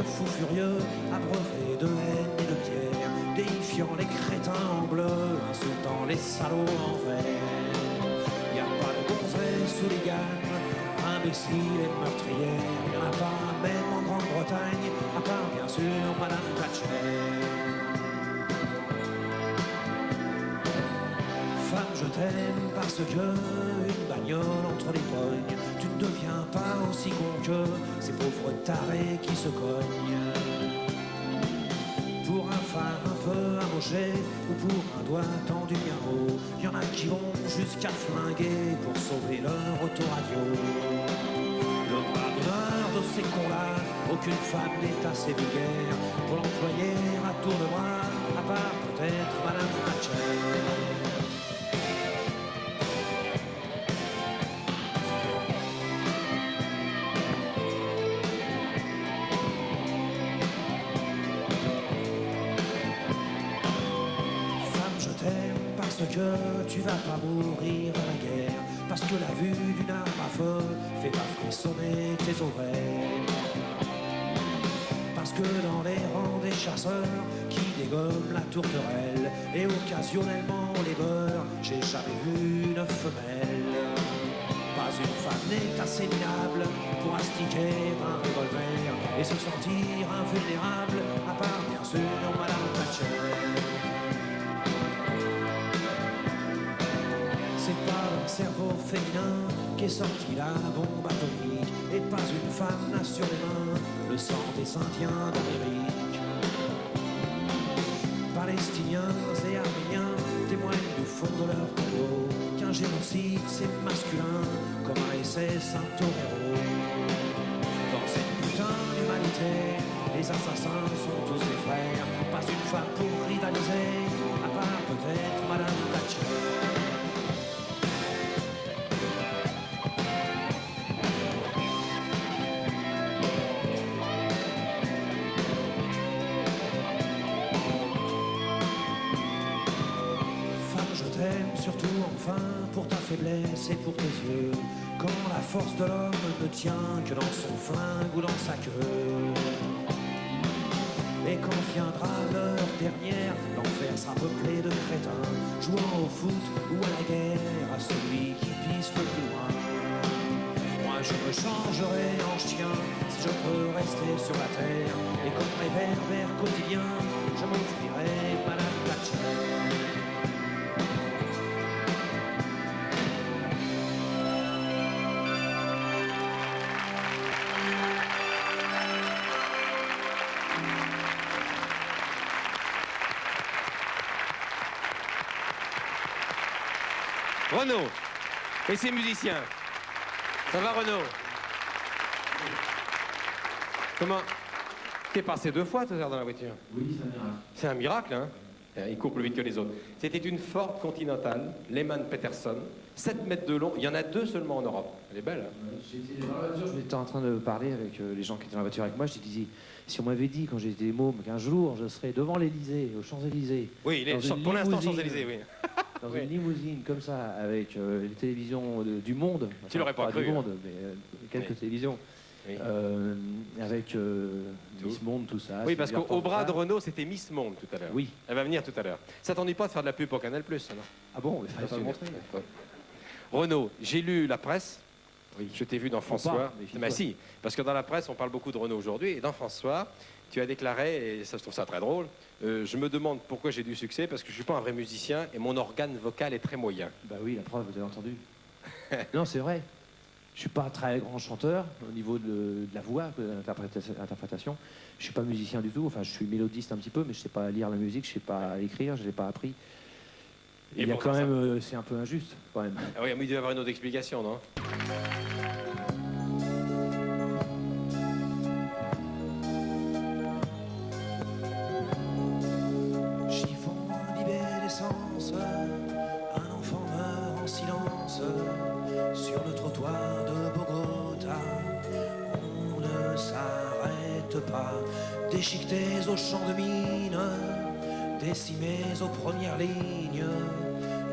fous furieux, abreuvés de haine et de pierre, déifiant les crétins en bleu, insultant les salauds en vert. Y a pas de gonzesse sous les gammes, imbéciles et meurtrières, y en a pas même en Grande-Bretagne, à part bien sûr Madame Thatcher. Femme, je t'aime parce que une bagnole entre les pognes, tu ne deviens pas aussi con que ces pauvres tarés qui se cognent. Pour un phare un peu amoché ou pour un doigt tendu bien haut, y en a qui vont jusqu'à flinguer pour sauver leur autoradio. Le bras d'honneur de ces cons-là, aucune femme n'est assez vulgaire pour l'employer à tour de bras, à part peut-être Madame Thatcher. Parce que tu vas pas mourir à la guerre, parce que la vue d'une arme à feu fait pas frissonner tes ovaires. Parce que dans les rangs des chasseurs qui dégomment la tourterelle et occasionnellement les beurre, j'ai jamais vu une femelle. Pas une femme n'est assez minable pour astiquer un revolver et se sentir invulnérable, à part bien sûr Madame Thatcher. C'est pas un cerveau féminin qu'est sorti la bombe atomique, et pas une femme n'a sur les mains le sang des Indiens d'Amérique. Palestiniens et Arméniens témoignent du fond de leur peau qu'un génocide c'est masculin comme un SS un torero. Dans cette putain d'humanité, les assassins sont tous des frères, pas une femme pour rivaliser, à part peut-être Madame Thatcher. Surtout enfin pour ta faiblesse et pour tes yeux, quand la force de l'homme ne tient que dans son flingue ou dans sa queue. Et quand viendra l'heure dernière, l'enfer sera peuplé de crétins, jouant au foot ou à la guerre à celui qui pisse le plus loin. Moi je me changerai en chien si je peux rester sur la terre, et comme réverbère quotidien, je m'offrirai Madame Thatcher. Renaud et ses musiciens. Ça va, Renaud? Comment? T'es passé 2 fois tout à l'heure dans la voiture? Oui, c'est un miracle. C'est un miracle, hein? Il court plus vite que les autres. C'était une Ford Continental, Lehman Peterson, 7 mètres de long. Il y en a 2 seulement en Europe. Elle est belle, hein? J'étais dans la voiture, j'étais en train de parler avec les gens qui étaient dans la voiture avec moi. Je disais, si on m'avait dit quand j'étais môme qu'un jour je serais devant l'Élysée, aux Champs-Élysées. Oui, pour l'instant Champs-Élysées, oui. Dans oui. une limousine comme ça, avec les télévisions du monde. Enfin, tu l'aurais pas cru. Du monde, hein. mais quelques oui. télévisions. Oui. Avec Miss Monde, tout ça. Oui, parce qu'au bras de Renaud, c'était Miss Monde tout à l'heure. Oui. Elle va venir tout à l'heure. Ça t'ennuie pas de faire de la pub pour Canal+, alors? Ah bon, il fallait pas le montrer. Renaud, j'ai lu la presse. Oui. Je t'ai vu dans François. Mais si, parce que dans la presse, on parle beaucoup de Renaud aujourd'hui. Et dans François, tu as déclaré, et ça, je trouve ça très drôle, je me demande pourquoi j'ai du succès, parce que je ne suis pas un vrai musicien et mon organe vocal est très moyen. Bah oui, la preuve, vous avez entendu. Non, c'est vrai. Je suis pas un très grand chanteur au niveau de la voix, de l'interprétation. Je suis pas musicien du tout. Enfin, je suis mélodiste un petit peu, mais je sais pas lire la musique, je sais pas écrire, je l'ai pas appris. Et il y a quand même, c'est un peu injuste, quand même. Ah oui, mais il doit y avoir une autre explication, non? Chiffon imbibé d'essence, un enfant meurt en silence sur le trottoir de Bogota. On ne s'arrête pas, déchiquetés aux champs de mine, décimés aux premières lignes,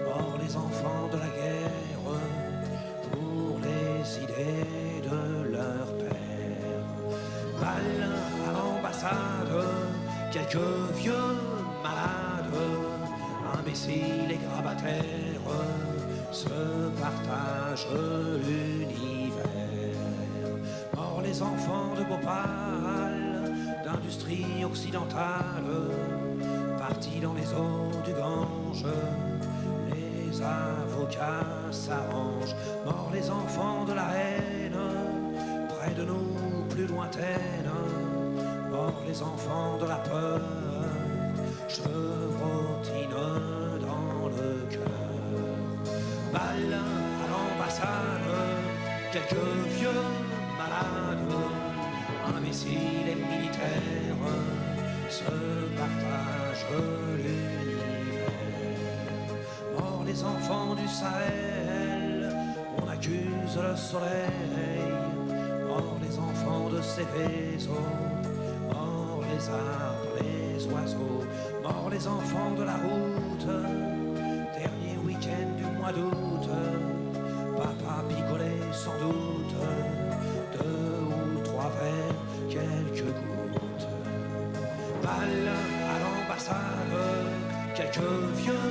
morts les enfants de la guerre pour les idées de leur père. Balle à l'ambassade l'ambassade, quelques vieux malades, imbéciles et grabataires, se partagent l'univers. Morts les enfants de Bhopal, d'industrie occidentale, partis dans les eaux du Gange, les avocats s'arrangent. Morts les enfants de la haine, près de nous plus lointaine. Morts les enfants de la peur, chevrotinent dans le cœur. Balle à l'ambassade, quelques vieux malades, imbéciles et militaires, se partagent l'univers. Morts les enfants du Sahel, on accuse le soleil. Morts les enfants de ces vaisseaux, morts les arbres, les oiseaux. Morts les enfants de la route, dernier week-end du mois d'août. Papa picolait sans doute, 2 ou 3 verres, quelques gouttes. Balle à l'ambassade, quelques vieux